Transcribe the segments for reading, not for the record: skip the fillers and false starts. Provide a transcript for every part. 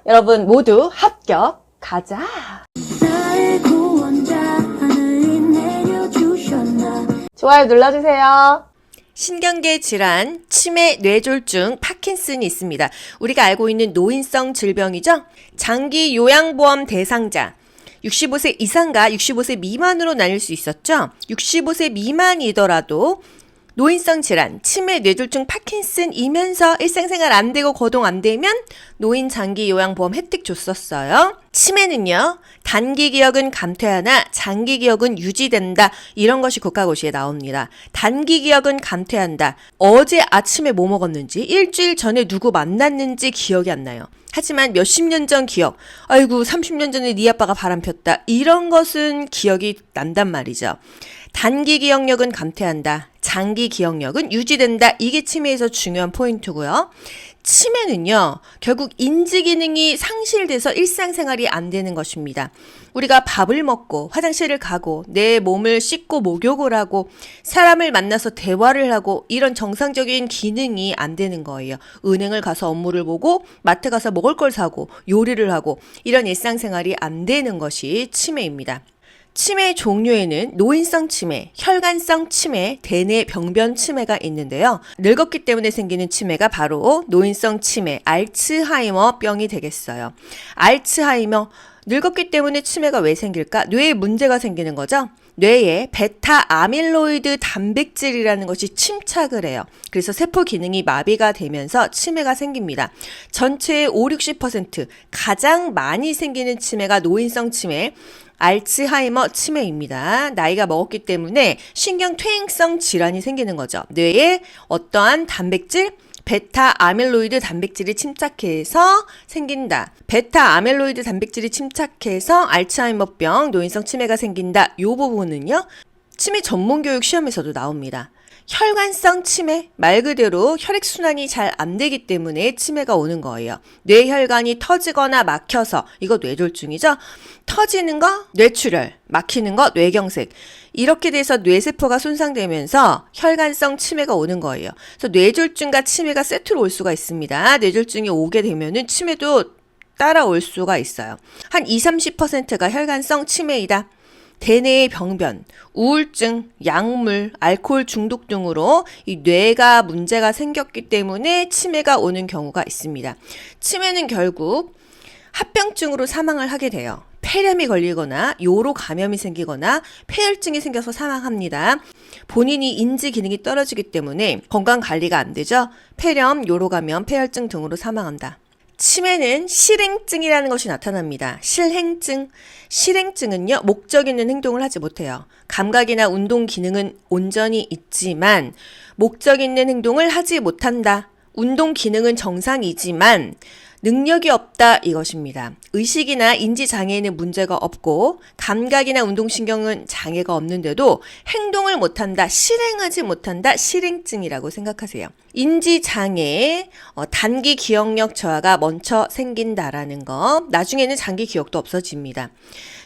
여러분 모두 합격 가자. 좋아요 눌러주세요. 신경계 질환, 치매, 뇌졸중, 파킨슨이 있습니다. 우리가 알고 있는 노인성 질병이죠. 장기 요양보험 대상자 65세 이상과 65세 미만으로 나뉠 수 있었죠. 65세 미만이더라도 노인성 질환, 치매, 뇌졸중, 파킨슨이면서 일상생활 안 되고 거동 안 되면 노인 장기 요양보험 혜택 줬었어요. 치매는요, 단기 기억은 감퇴하나 장기 기억은 유지된다. 이런 것이 국가고시에 나옵니다. 단기 기억은 감퇴한다. 어제 아침에 뭐 먹었는지, 일주일 전에 누구 만났는지 기억이 안 나요. 하지만 몇십 년 전 기억, 아이고 30년 전에 네 아빠가 바람 폈다. 이런 것은 기억이 난단 말이죠. 단기 기억력은 감퇴한다. 장기 기억력은 유지된다. 이게 치매에서 중요한 포인트고요. 치매는요, 결국 인지 기능이 상실돼서 일상생활이 안 되는 것입니다. 우리가 밥을 먹고 화장실을 가고 내 몸을 씻고 목욕을 하고 사람을 만나서 대화를 하고 이런 정상적인 기능이 안 되는 거예요. 은행을 가서 업무를 보고 마트 가서 먹을 걸 사고 요리를 하고 이런 일상생활이 안 되는 것이 치매입니다. 치매 종류에는 노인성 치매, 혈관성 치매, 대뇌 병변 치매가 있는데요. 늙었기 때문에 생기는 치매가 바로 노인성 치매, 알츠하이머병이 되겠어요. 알츠하이머, 늙었기 때문에 치매가 왜 생길까? 뇌에 문제가 생기는 거죠. 뇌에 베타 아밀로이드 단백질이라는 것이 침착을 해요. 그래서 세포 기능이 마비가 되면서 치매가 생깁니다. 전체의 50-60% 가장 많이 생기는 치매가 노인성 치매, 알츠하이머 치매입니다. 나이가 먹었기 때문에 신경 퇴행성 질환이 생기는 거죠. 뇌에 어떠한 단백질, 베타 아밀로이드 단백질이 침착해서 생긴다. 베타 아밀로이드 단백질이 침착해서 알츠하이머병, 노인성 치매가 생긴다. 이 부분은요, 치매 전문교육 시험에서도 나옵니다. 혈관성 치매, 말 그대로 혈액순환이 잘 안 되기 때문에 치매가 오는 거예요. 뇌혈관이 터지거나 막혀서, 이거 뇌졸중이죠? 터지는 거 뇌출혈, 막히는 거 뇌경색. 이렇게 돼서 뇌세포가 손상되면서 혈관성 치매가 오는 거예요. 그래서 뇌졸중과 치매가 세트로 올 수가 있습니다. 뇌졸중이 오게 되면은 치매도 따라올 수가 있어요. 한 20-30%가 혈관성 치매이다. 대뇌의 병변, 우울증, 약물, 알코올 중독 등으로 이 뇌가 문제가 생겼기 때문에 치매가 오는 경우가 있습니다. 치매는 결국 합병증으로 사망을 하게 돼요. 폐렴이 걸리거나 요로 감염이 생기거나 폐혈증이 생겨서 사망합니다. 본인이 인지 기능이 떨어지기 때문에 건강 관리가 안 되죠. 폐렴, 요로 감염, 폐혈증 등으로 사망한다. 치매는 실행증이라는 것이 나타납니다. 실행증은요, 목적 있는 행동을 하지 못해요. 감각이나 운동 기능은 온전히 있지만 목적 있는 행동을 하지 못한다. 운동 기능은 정상이지만 능력이 없다 이것입니다. 의식이나 인지 장애에는 문제가 없고 감각이나 운동신경은 장애가 없는데도 행동을 못한다, 실행하지 못한다, 실행증이라고 생각하세요. 인지 장애, 단기 기억력 저하가 먼저 생긴다라는 거, 나중에는 장기 기억도 없어집니다.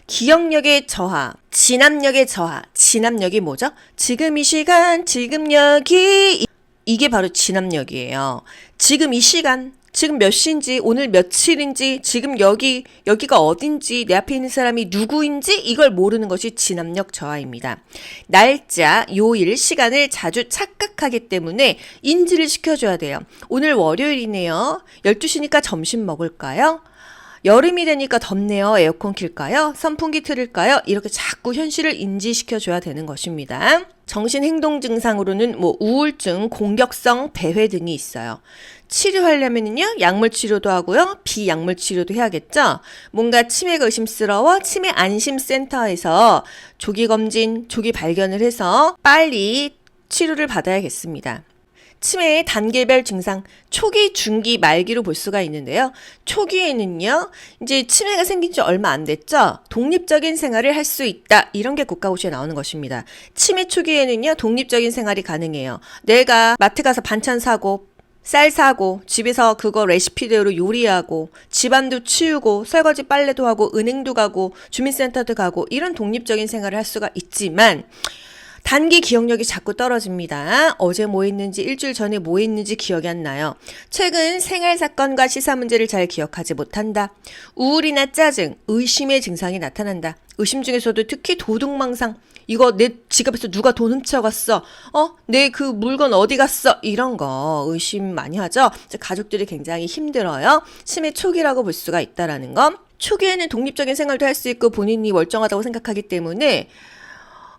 기억력의 저하, 진압력의 저하, 진압력이 뭐죠? 지금 이 시간, 지금 여기, 이게 바로 진압력이에요. 지금 이 시간, 지금 몇 시인지, 오늘 며칠인지, 지금 여기가 어딘지, 내 앞에 있는 사람이 누구인지 이걸 모르는 것이 진압력 저하입니다. 날짜, 요일, 시간을 자주 착각하기 때문에 인지를 시켜줘야 돼요. 오늘 월요일이네요. 12시니까 점심 먹을까요? 여름이 되니까 덥네요. 에어컨 킬까요? 선풍기 틀을까요? 이렇게 자꾸 현실을 인지시켜줘야 되는 것입니다. 정신행동 증상으로는 우울증, 공격성 배회 등이 있어요. 치료하려면요, 약물 치료도 하고요, 비약물 치료도 해야겠죠? 뭔가 치매가 의심스러워 치매 안심센터에서 조기 검진, 조기 발견을 해서 빨리 치료를 받아야겠습니다. 치매의 단계별 증상, 초기, 중기, 말기로 볼 수가 있는데요. 초기에는요, 이제 치매가 생긴 지 얼마 안 됐죠? 독립적인 생활을 할 수 있다. 이런 게 국가고시에 나오는 것입니다. 치매 초기에는요, 독립적인 생활이 가능해요. 내가 마트 가서 반찬 사고, 쌀 사고, 집에서 그거 레시피대로 요리하고, 집안도 치우고, 설거지 빨래도 하고, 은행도 가고, 주민센터도 가고, 이런 독립적인 생활을 할 수가 있지만, 단기 기억력이 자꾸 떨어집니다. 어제 뭐 했는지 일주일 전에 뭐 했는지 기억이 안 나요. 최근 생활 사건과 시사 문제를 잘 기억하지 못한다. 우울이나 짜증, 의심의 증상이 나타난다. 의심 중에서도 특히 도둑망상. 이거 내 지갑에서 누가 돈 훔쳐갔어? 내 그 물건 어디 갔어? 이런 거 의심 많이 하죠. 가족들이 굉장히 힘들어요. 치매 초기라고 볼 수가 있다라는 거. 초기에는 독립적인 생활도 할 수 있고 본인이 멀쩡하다고 생각하기 때문에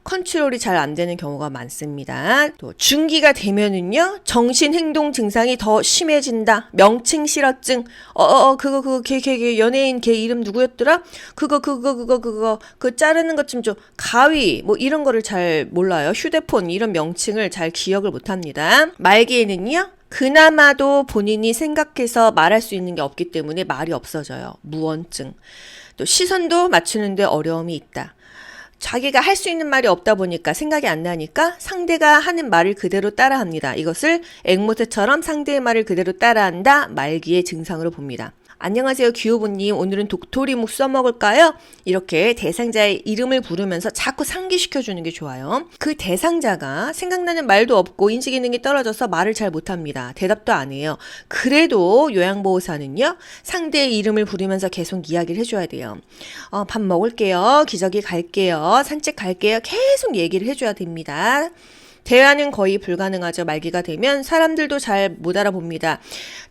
컨트롤이 잘 안 되는 경우가 많습니다. 또 중기가 되면은요, 정신행동 증상이 더 심해진다. 명칭실어증. 걔 연예인 걔 이름 누구였더라? 그거 자르는 것 좀 가위 뭐 이런 거를 잘 몰라요. 휴대폰 이런 명칭을 잘 기억을 못 합니다. 말기에는요, 그나마도 본인이 생각해서 말할 수 있는 게 없기 때문에 말이 없어져요. 무언증. 또 시선도 맞추는데 어려움이 있다. 자기가 할 수 있는 말이 없다 보니까 생각이 안 나니까 상대가 하는 말을 그대로 따라합니다. 이것을 앵무새처럼 상대의 말을 그대로 따라한다. 말기의 증상으로 봅니다. 안녕하세요 귀요보님, 오늘은 독토리묵 써먹을까요? 이렇게 대상자의 이름을 부르면서 자꾸 상기시켜주는 게 좋아요. 그 대상자가 생각나는 말도 없고 인지기능이 떨어져서 말을 잘 못합니다. 대답도 안 해요. 그래도 요양보호사는요, 상대의 이름을 부르면서 계속 이야기를 해줘야 돼요. 밥 먹을게요, 기저귀 갈게요, 산책 갈게요, 계속 얘기를 해줘야 됩니다. 대화는 거의 불가능하죠. 말기가 되면 사람들도 잘 못 알아봅니다.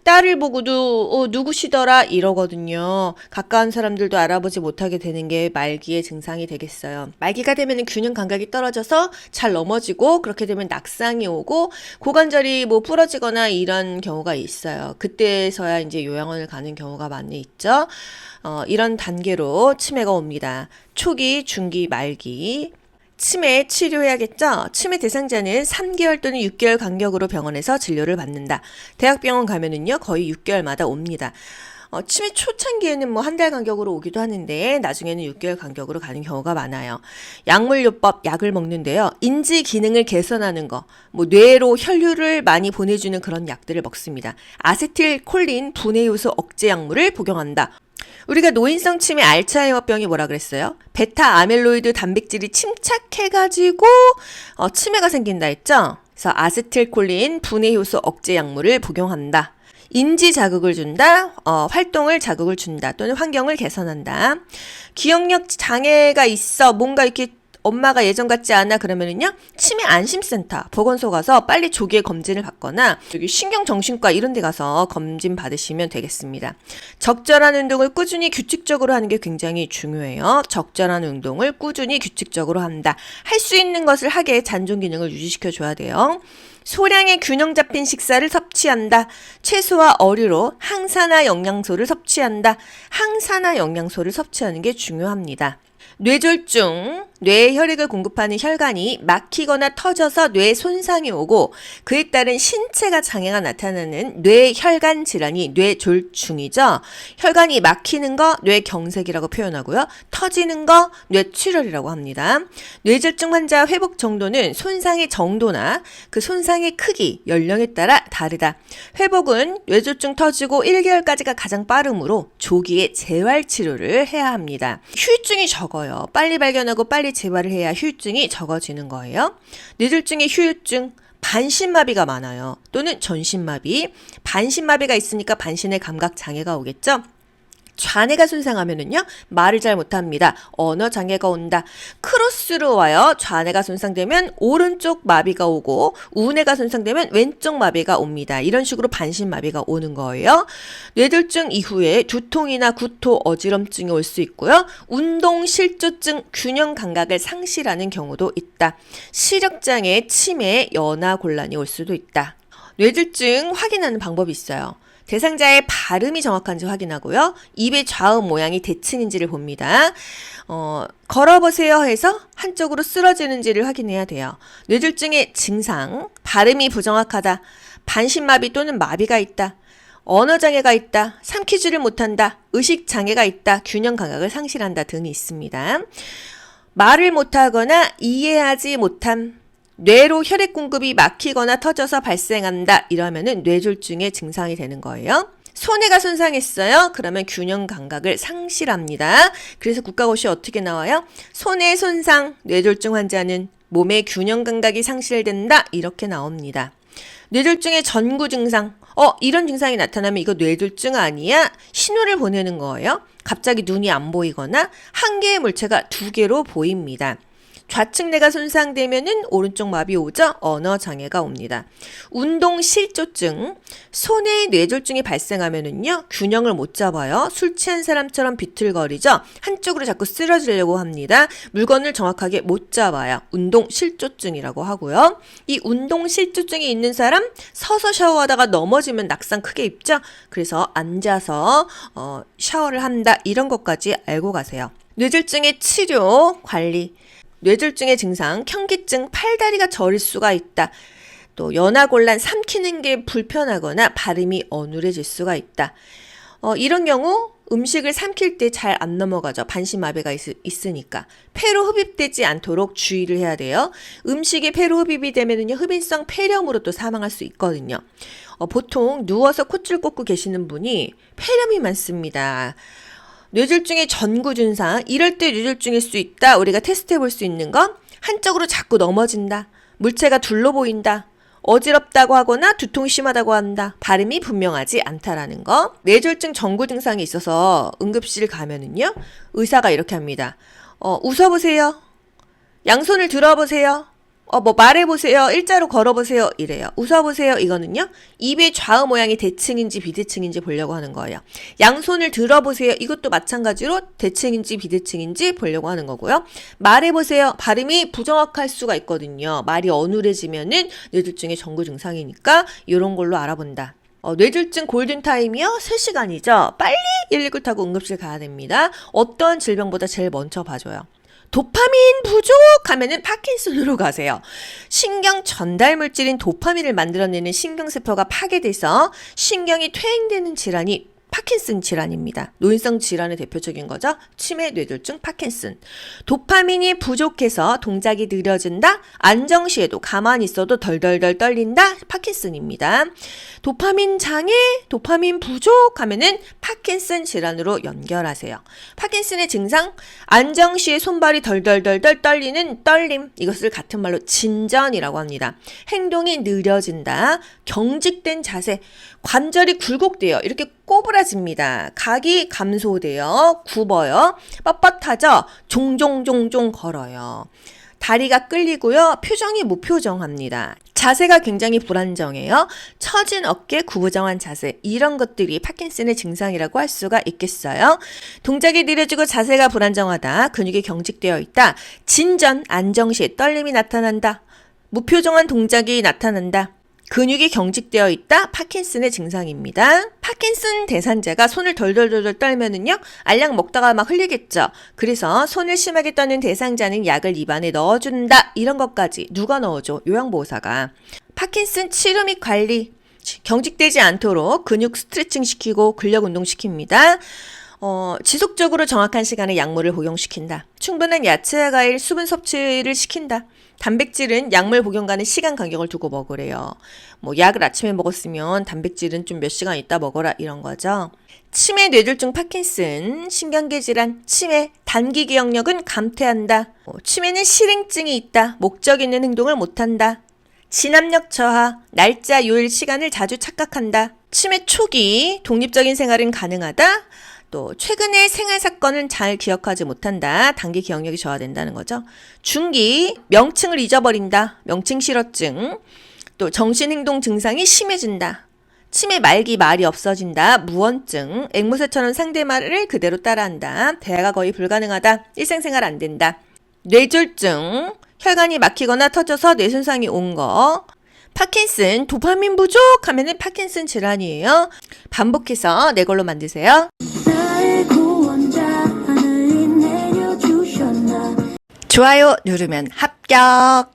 딸을 보고도 누구시더라 이러거든요. 가까운 사람들도 알아보지 못하게 되는 게 말기의 증상이 되겠어요. 말기가 되면 균형 감각이 떨어져서 잘 넘어지고, 그렇게 되면 낙상이 오고 고관절이 뭐 부러지거나 이런 경우가 있어요. 그때서야 이제 요양원을 가는 경우가 많이 있죠. 이런 단계로 치매가 옵니다. 초기, 중기, 말기. 치매 치료해야겠죠? 치매 대상자는 3개월 또는 6개월 간격으로 병원에서 진료를 받는다. 대학병원 가면은요, 거의 6개월마다 옵니다. 치매 초창기에는 뭐 한 달 간격으로 오기도 하는데 나중에는 6개월 간격으로 가는 경우가 많아요. 약물요법, 약을 먹는데요, 인지 기능을 개선하는 거, 뭐 뇌로 혈류를 많이 보내주는 그런 약들을 먹습니다. 아세틸콜린 분해 요소 억제 약물을 복용한다. 우리가 노인성 치매 알츠하이머병이 뭐라 그랬어요? 베타 아밀로이드 단백질이 침착해가지고 치매가 생긴다 했죠? 그래서 아세틸콜린 분해 효소 억제 약물을 복용한다. 인지 자극을 준다, 활동을 자극을 준다, 또는 환경을 개선한다. 기억력 장애가 있어, 뭔가 이렇게 엄마가 예전 같지 않아 그러면은요, 치매 안심센터, 보건소 가서 빨리 조기에 검진을 받거나 여기 신경정신과 이런 데 가서 검진 받으시면 되겠습니다. 적절한 운동을 꾸준히 규칙적으로 하는 게 굉장히 중요해요. 적절한 운동을 꾸준히 규칙적으로 한다. 할 수 있는 것을 하게 잔존 기능을 유지시켜 줘야 돼요. 소량의 균형 잡힌 식사를 섭취한다. 채소와 어류로 항산화 영양소를 섭취한다. 항산화 영양소를 섭취하는 게 중요합니다. 뇌졸중, 뇌에 혈액을 공급하는 혈관이 막히거나 터져서 뇌에 손상이 오고 그에 따른 신체가 장애가 나타나는 뇌혈관 질환이 뇌졸중이죠. 혈관이 막히는 거 뇌경색이라고 표현하고요. 터지는 거 뇌출혈이라고 합니다. 뇌졸중 환자 회복 정도는 손상의 정도나 그 손상의 크기, 연령에 따라 다르다. 회복은 뇌졸중 터지고 1개월까지가 가장 빠르므로 조기에 재활 치료를 해야 합니다. 후유증이 적어요. 빨리 발견하고 빨리 재활을 해야 후유증이 적어지는 거예요. 뇌졸중의 후유증, 반신마비가 많아요. 또는 전신마비. 반신마비가 있으니까 반신의 감각 장애가 오겠죠. 좌뇌가 손상하면은요, 말을 잘 못합니다. 언어 장애가 온다. 크로스로 와요. 좌뇌가 손상되면 오른쪽 마비가 오고 우뇌가 손상되면 왼쪽 마비가 옵니다. 이런 식으로 반신마비가 오는 거예요. 뇌졸중 이후에 두통이나 구토, 어지럼증이 올 수 있고요. 운동 실조증, 균형 감각을 상실하는 경우도 있다. 시력장애, 치매, 연화 곤란이 올 수도 있다. 뇌졸중 확인하는 방법이 있어요. 대상자의 발음이 정확한지 확인하고요. 입의 좌우 모양이 대칭인지를 봅니다. 걸어보세요 해서 한쪽으로 쓰러지는지를 확인해야 돼요. 뇌졸중의 증상, 발음이 부정확하다, 반신마비 또는 마비가 있다, 언어장애가 있다, 삼키지를 못한다, 의식장애가 있다, 균형 감각을 상실한다 등이 있습니다. 말을 못하거나 이해하지 못함, 뇌로 혈액 공급이 막히거나 터져서 발생한다. 이러면은 뇌졸중의 증상이 되는 거예요. 손해가 손상했어요. 그러면 균형 감각을 상실합니다. 그래서 국가고시에 어떻게 나와요? 손해 손상, 뇌졸중 환자는 몸의 균형 감각이 상실된다. 이렇게 나옵니다. 뇌졸중의 전구 증상. 이런 증상이 나타나면 이거 뇌졸중 아니야? 신호를 보내는 거예요. 갑자기 눈이 안 보이거나 한 개의 물체가 두 개로 보입니다. 좌측 뇌가 손상되면은 오른쪽 마비 오죠? 언어 장애가 옵니다. 운동 실조증, 손에 뇌졸중이 발생하면은요, 균형을 못 잡아요. 술 취한 사람처럼 비틀거리죠? 한쪽으로 자꾸 쓰러지려고 합니다. 물건을 정확하게 못 잡아요. 운동 실조증이라고 하고요. 이 운동 실조증이 있는 사람, 서서 샤워하다가 넘어지면 낙상 크게 입죠? 그래서 앉아서 샤워를 한다. 이런 것까지 알고 가세요. 뇌졸중의 치료, 관리. 뇌졸중의 증상, 현기증, 팔다리가 저릴 수가 있다. 또 연하곤란, 삼키는 게 불편하거나 발음이 어눌해질 수가 있다. 이런 경우 음식을 삼킬 때 잘 안 넘어가죠. 반신마비가 있으니까. 폐로 흡입되지 않도록 주의를 해야 돼요. 음식이 폐로 흡입이 되면은요, 흡인성 폐렴으로 또 사망할 수 있거든요. 보통 누워서 콧줄 꽂고 계시는 분이 폐렴이 많습니다. 뇌졸중의 전구 증상, 이럴 때 뇌졸중일 수 있다. 우리가 테스트해 볼 수 있는 건 한쪽으로 자꾸 넘어진다. 물체가 둘로 보인다. 어지럽다고 하거나 두통이 심하다고 한다. 발음이 분명하지 않다라는 거. 뇌졸중 전구 증상이 있어서 응급실 가면은요, 의사가 이렇게 합니다. 웃어보세요. 양손을 들어보세요. 말해보세요. 일자로 걸어보세요. 이래요. 웃어보세요. 이거는요, 입의 좌우 모양이 대칭인지 비대칭인지 보려고 하는 거예요. 양손을 들어보세요. 이것도 마찬가지로 대칭인지 비대칭인지 보려고 하는 거고요. 말해보세요. 발음이 부정확할 수가 있거든요. 말이 어눌해지면은 뇌졸중의 전구 증상이니까 이런 걸로 알아본다. 뇌졸중 골든타임이요? 3시간이죠. 빨리 119 타고 응급실 가야 됩니다. 어떤 질병보다 제일 먼저 봐줘요. 도파민 부족하면은 파킨슨으로 가세요. 신경 전달 물질인 도파민을 만들어내는 신경세포가 파괴돼서 신경이 퇴행되는 질환이 파킨슨 질환입니다. 노인성 질환의 대표적인 거죠. 치매, 뇌졸중, 파킨슨. 도파민이 부족해서 동작이 느려진다. 안정시에도 가만히 있어도 덜덜덜 떨린다. 파킨슨입니다. 도파민 장애, 도파민 부족하면은 파킨슨 질환으로 연결하세요. 파킨슨의 증상, 안정시에 손발이 덜덜덜덜 떨리는 떨림. 이것을 같은 말로 진전이라고 합니다. 행동이 느려진다. 경직된 자세, 관절이 굴곡돼요. 이렇게 꼬부라집니다. 각이 감소돼요. 굽어요. 뻣뻣하죠. 종종종종 걸어요. 다리가 끌리고요. 표정이 무표정합니다. 자세가 굉장히 불안정해요. 처진 어깨, 구부정한 자세, 이런 것들이 파킨슨의 증상이라고 할 수가 있겠어요. 동작이 느려지고 자세가 불안정하다. 근육이 경직되어 있다. 진전, 안정시에 떨림이 나타난다. 무표정한 동작이 나타난다. 근육이 경직되어 있다. 파킨슨의 증상입니다. 파킨슨 대상자가 손을 덜덜덜 떨면은요, 알약 먹다가 막 흘리겠죠. 그래서 손을 심하게 떠는 대상자는 약을 입안에 넣어준다. 이런 것까지 누가 넣어줘? 요양보호사가. 파킨슨 치료 및 관리, 경직되지 않도록 근육 스트레칭 시키고 근력 운동 시킵니다. 지속적으로 정확한 시간에 약물을 복용시킨다. 충분한 야채와 과일, 수분 섭취를 시킨다. 단백질은 약물 복용과는 시간 간격을 두고 먹으래요. 약을 아침에 먹었으면 단백질은 좀 몇 시간 있다 먹어라, 이런 거죠. 치매, 뇌졸중, 파킨슨, 신경계 질환, 치매, 단기 기억력은 감퇴한다. 치매는 실행증이 있다. 목적 있는 행동을 못한다. 진압력 저하, 날짜, 요일, 시간을 자주 착각한다. 치매 초기, 독립적인 생활은 가능하다. 또 최근의 생활 사건은 잘 기억하지 못한다. 단기 기억력이 저하된다는 거죠. 중기, 명칭을 잊어버린다. 명칭 실어증. 또 정신행동 증상이 심해진다. 치매 말기, 말이 없어진다. 무언증, 앵무새처럼 상대 말을 그대로 따라한다. 대화가 거의 불가능하다. 일상생활 안 된다. 뇌졸중, 혈관이 막히거나 터져서 뇌손상이 온 거. 파킨슨, 도파민 부족하면은 파킨슨 질환이에요. 반복해서 내 걸로 만드세요. 좋아요 누르면 합격.